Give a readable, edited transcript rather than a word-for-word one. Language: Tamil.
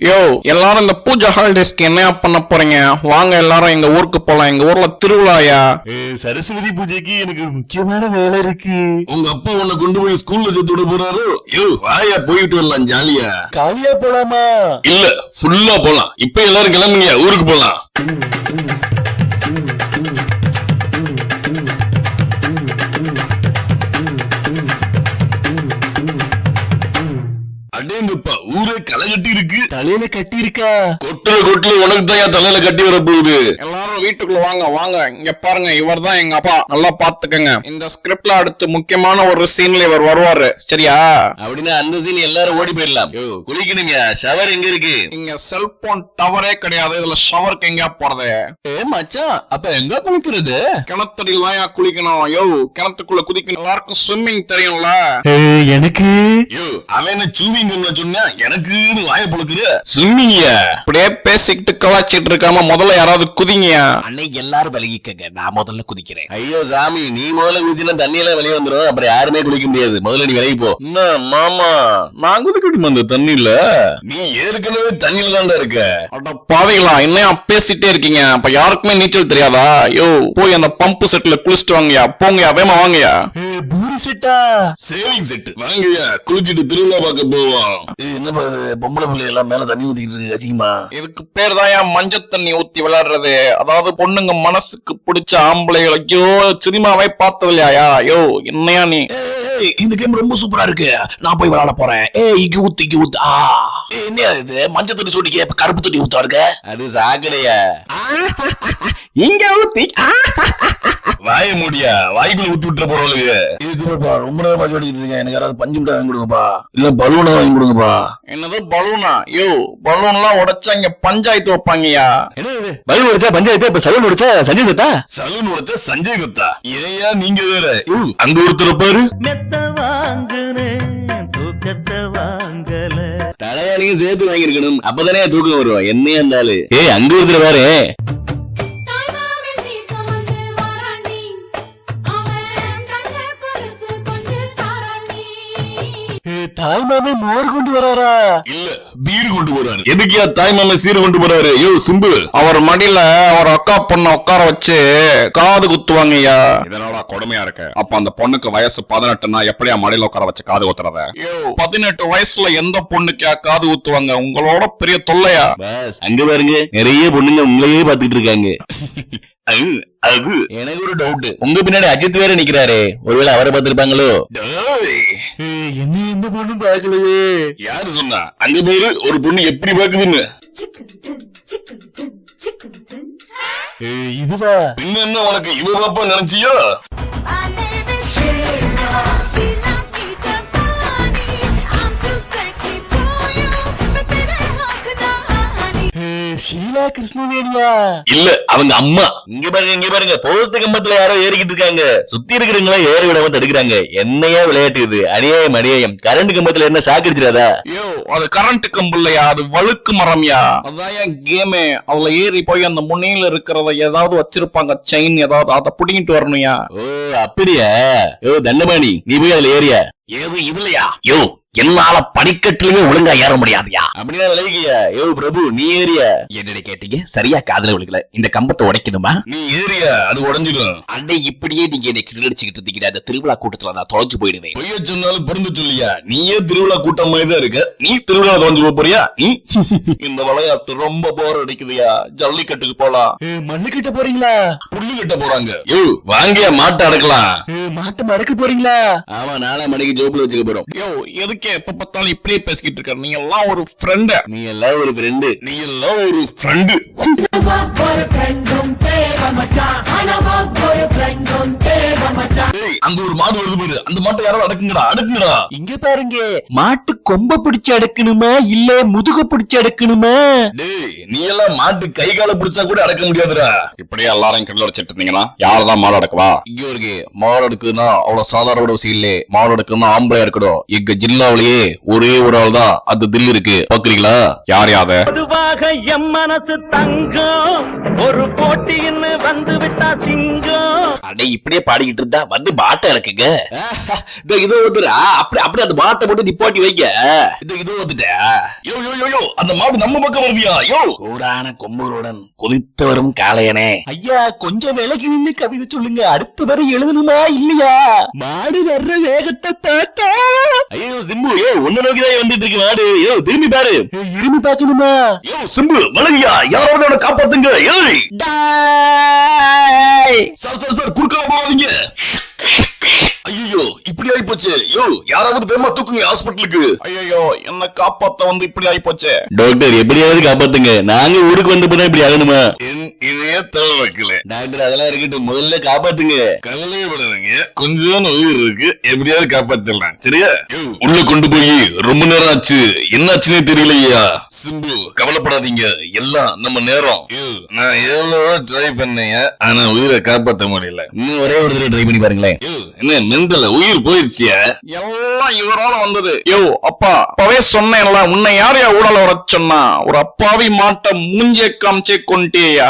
யோ எல்லாரும் இந்த பூஜை ஹாலிடேஸ்க்கு என்ன பண்ண போறீங்க? வாங்க எல்லாரும் எங்க ஊருக்கு போலாம். எங்க ஊர்ல திருவிழாயா. சரஸ்வதி பூஜைக்கு எனக்கு முக்கியமான வேலை இருக்கு. உங்க அப்பா உன்னை கொண்டு போய் ஸ்கூல்ல சேர்த்து விட போறாரு. யோ வாயா போயிட்டு வரலாம் ஜாலியா. காலியா போலாமா? இல்ல ஃபுல்லா போலாம். இப்ப எல்லாரும் கிளம்புங்க ஊருக்கு போலாம். அடேங்கப்பா ஊரே களை கட்டி இருக்கு. தலையில கட்டி இருக்கா? கொட்டுல உனக்கு தான் தலையில கட்டி வர போகுது. எல்லாரும் வீட்டுக்குள்ள வாங்க வாங்க. இங்க பாருங்க, இவர் தான் எங்க அப்பா. நல்லா பாத்துக்கங்க. இந்த ஸ்கிரிப்ட்ல அடுத்து முக்கியமான ஒரு சீன்ல இவர் வருவாரு. சரியா? அப்படின்னா அந்த சீன் எல்லாரும் ஓடி போயிடலாம். குளிக்கணுங்க. ஷவர் எங்க இருக்கு? இங்க செல்போன் டவரே கிடையாது. இதுல ஷவருக்கு எங்க போறது? மச்சான் அப்ப எங்க குளிக்கிறது? கிணத்தடியில் தான் குளிக்கணும். யோ கிணத்துக்குள்ள குதிக்கணும். எல்லாருக்கும் ஸ்விம்மிங் தெரியும்ல? எனக்கு அவன் சூவிங் சொன்னா எனக்கு வாய பொழுக்குற ஸ்விம்மிங்க. அப்படியே பேசிக்கிட்டு கலாச்சிட்டு இருக்காம முதல்ல யாராவது குதிங்க. அன்னைக்கு எல்லாரும் விலகிக்கங்க, நான் முதல்ல குதிக்கிறேன். ஐயோ சாமி, நீ முதல்ல குதிச்சுனா தண்ணி எல்லாம் வெளியே வந்துடும். அப்புறம் யாருமே குளிக்க முடியாது. முதல்ல நீ விலகி போ. மாமா நான் குதிக்கட்டுமா அந்த தண்ணியில? நீ ஏற்கனவே தண்ணியில தான்டா இருக்க. அட பாவிகளா, என்னையா பேசிட்டே இருக்கீங்க? அப்ப யாருக்குமே நீச்சல் தெரியாதா? யோ போய் அந்த பம்பு செட்ல குளிச்சுட்டு வாங்கயா. போங்கயா, வேமா வாங்கயா. பூரி செட்டா? சேவிங் செட் வாங்கயா. குளிச்சுட்டு திருவிழா பார்க்க போவோம். என்ன பொம்பளை பிள்ளை எல்லாம் மேல தண்ணி ஊத்திக்கிட்டு இருக்கு அதிகமா. இதுக்கு பேர் தான் மஞ்சள் தண்ணி ஊத்தி விளையாடுறது. அதாவது பொண்ணுங்க மனசுக்கு பிடிச்ச ஆம்பளைகள். ஐயோ சினிமாவே பார்த்தது இல்லையா? யோ என்னையா நீ? இந்த கேம் ரொம்ப சூப்பரா இருக்கு, நான் போய் விளையாட போறேன். இங்க ஊத்து இங்க ஊத்து. என்ன இது மஞ்சள் தண்ணி சூடிக்க கருப்பு தண்ணி ஊத்தா இருக்க? அது சாக்கடையா? இங்க ஊத்தி வாய முடியா, வாய்க்குள்ள ஊத்தி விட்டுற போறவங்களுக்கு. இதுப்பா ரொம்ப நேரம் பாய்ச்சிட்டு இருக்கேன். எனக்கு யாராவது பஞ்சு மிட்டாய் வாங்கி கொடுங்கப்பா, இல்ல பலூனை வாங்கி கொடுங்கப்பா. என்னது பலூனா? யோ பலூன் எல்லாம் உடைச்சா இங்க பஞ்சாயத்து வைப்பாங்கயா. என்ன பலூன் உடைச்சா பஞ்சாயத்து? இப்ப சலூன் உடைச்சா சஞ்சய் தத்தா? சலூன் உடைச்சா சஞ்சய் தத்தா? ஏயா நீங்க வேற. அங்க ஒருத்தர் பாரு. மெத்த வாங்குனேன் தூக்கத்தை வாங்கல. தலையாலையும் சேர்த்து வாங்கிருக்கணும், அப்பதானே தூக்கம் வரும். என்னையா இருந்தாலும் அங்க ஒருத்தர் பாரு. தாய்மாமே மோர் கொண்டு வராரா? இல்ல பீர் கொண்டு போறாரு. எதுக்கியா தாய்மாமே சீர் கொண்டு போறாரு? யோ சிம்பு, அவர் மடியில அவர் அக்கா பொண்ண உட்கார வச்சு காது குத்துவாங்கய்யா. இதனால கொடுமையா இருக்கு. அப்ப அந்த பொண்ணுக்கு வயசு 18னா எப்படியா மடியில உட்கார வச்சு காது குத்துறத? 18 வயசுல எந்த பொண்ணுக்கா காது குத்துவாங்க? உங்களோட பெரிய தொல்லையா? பஸ் அங்க பாருங்க, நிறைய பொண்ணுங்க உங்களையே பாத்துக்கிட்டு இருக்காங்க. அது எனக்கு ஒரு டவுட். உங்க பின்னாடி அஜித் வேற நிக்கிறாரு, ஒருவேளை அவரை பார்த்திருப்பாங்களோ? என்ன பொண்ணு பாக்கலையே. யாரு சொன்னா? அங்க பேரு ஒரு பொண்ணு எப்படி பாக்குதுன்னு. இதுவா? பின்ன என்ன உனக்கு இவ பாப்பா நினைச்சியோ? ஷீலா கிருஷ்ணவேணியா? இல்ல அவங்க அம்மா. இங்க பாருங்க போஸ்ட் கம்பத்துல யாரோ ஏறிக்கிட்டு இருக்காங்க. சுத்தி இருக்கிறவங்களா ஏறி விடாம தடுக்கிறாங்க. என்னையா விளையாட்டு இது? அநியாயம். கரண்ட் கம்பத்துல என்ன சாக்கிடுச்சிடாதா? யோ அது கரண்ட் கம்பு இல்லையா, அது வழுக்கு மரம்யா. அதான் கேமே. அதுல ஏறி போய் அந்த முனையில இருக்கிறத ஏதாவது வச்சிருப்பாங்க, செயின் ஏதாவது, அதை புடிங்கிட்டு வரணும்யா. ஓ அப்படியா? யோ தண்டபாணி, நீ போய் அதுல ஏறியா? ஏது இதுலயா? யோ என்னால படிக்கட்டுலயே ஒழுங்கா ஏற முடியாதுயா. அப்படின்னா விளைவிக்கியா? யோ பிரபு நீ ஏறியா? என்னடி கேட்டீங்க? சரியா காதுல விழுகல. இந்த கம்பத்தை உடைக்கணுமா? நீ ஏறியா? அது உடைஞ்சிடும். அண்டை இப்படியே நீங்க என்னை கிரடிச்சுக்கிட்டு இருந்தீங்க. அந்த திருவிழா கூட்டத்துல நான் தொலைஞ்சு போயிடுவேன். பொய்ய சொன்னாலும் பொருந்து சொல்லியா? நீயே திருவிழா கூட்டம் மாதிரி தான் இருக்க. நீ திருவிழா தொலைஞ்சு போறியா? இந்த விளையாட்டு ரொம்ப போர் அடிக்குதுயா. ஜல்லிக்கட்டுக்கு போலாம். மண்ணு கிட்ட போறீங்களா? புல்லு கட்ட போறாங்க. யோ வாங்கியா மாட்டை அடக்கலாம். மாட்டை மறக்க போறீங்களா? ஆமா, 4 மணிக்கு ஜோப்ல வச்சுக்க போறோம். யோ எதுக்கு எப்ப பார்த்தாலும் இப்படியே பேசிக்கிட்டு இருக்காரு? நீங்க எல்லாம் ஒரு ஃப்ரெண்ட். நீ எல்லாம் ஒரு ஃப்ரெண்டு. நீ எல்லாம் ஒரு ஃப்ரெண்டு. அங்க ஒரு மாடு வருது பாரு. அந்த மாட்டை யாராவது அடக்குங்கடா. இங்க பாருங்க, மாட்டு கொம்ப பிடிச்சு அடக்கணுமா இல்ல முதுக பிடிச்சு அடக்கணுமா? டேய் நீ எல்லாம் மாட்டு கை கால பிடிச்சா கூட அடக்க முடியாதுடா. இப்படியே எல்லாரும் கிட்ட வச்சிட்டு இருந்தீங்கன்னா யாருதான் மாடு அடக்குவா? இங்க இருக்கு மாடு எடுக்குன்னா அவ்வளவு சாதாரண விஷயம் இல்ல. மாடு எடுக்குன்னா ஆம்பளையா இருக்கணும். எங்க ஜில்லாவிலேயே ஒரே ஒரு ஆள் தான் அது தில் இருக்கு. பாக்குறீங்களா? யார் யாத? பொதுவாக எம் மனசு தங்கம், ஒரு போட்டின்னு வந்து விட்டா சிங்கம். அடே இப்படியே பாடிக்கிட்டு பண்ணிட்டு இருந்தா வந்து பாட்டை இறக்குங்க. இதோ வந்துடா. அப்படி அந்த பாட்டை போட்டு நிப்பாட்டி வைங்க. இதோ வந்துட்டா. யோ யோ யோ யோ அந்த மாடு நம்ம பக்கம் வருவியா? யோ கூடான கொம்புகளுடன் குதித்து வரும் காளையனே. ஐயா கொஞ்சம் விலகி நின்னு கவிதை சொல்லுங்க. அடுத்த வரை எழுதணுமா இல்லையா? மாடு வர்ற வேகத்தை பார்த்தா. ஐயோ சிம்பு, யோ உன்ன நோக்கிதான் வந்துட்டு இருக்கு மாடு. யோ திரும்பி பாரு. திரும்பி பாக்கணுமா? யோ சிம்பு வலகியா, யாராவது காப்பாத்துங்க. ஏய் சார் குறுக்கால போவாதீங்க. ஐயோ இப்படி ஆயி போச்சு. யோ யாராவது பேமா தூக்குங்க ஹாஸ்பிட்டலுக்கு. ஐயோ என்ன காப்பாத்த வந்து இப்படி ஆயி போச்சு. டாக்டர் எப்படியாவது காப்பாத்துங்க. நாங்க ஊருக்கு வந்த போனா இப்படி ஆகணுமா? இதையே தவ வைக்கல டாக்டர். அதெல்லாம் இருக்கட்டும், முதல்ல காப்பாத்துங்க. கவலையே படாதீங்க, கொஞ்சம் உயிர் இருக்கு, எப்படியாவது காப்பாத்திடலாம். சரியா? உள்ள கொண்டு போய் ரொம்ப நேரம் ஆச்சு, என்னாச்சுன்னே தெரியலையா. சிம்பு கவலைப்படாதீங்க, எல்லாம் நம்ம நேரம். நான் எவ்வளவோ ட்ரை பண்ணேன், ஆனா உயிரை காப்பாத்த முடியல. இன்னும் ஒரே ஒரு தடவை ட்ரை பண்ணி பாருங்களேன். என்ன மெண்டல, உயிர் போயிருச்சியா? எல்லாம் இவரால வந்தது. யோ அப்பா, அப்பவே சொன்னேன்ல, உன்னை யாரையா ஊழல வர சொன்னா? ஒரு அப்பாவி மாட்ட மூஞ்சிய காமிச்சே கொண்டேயா.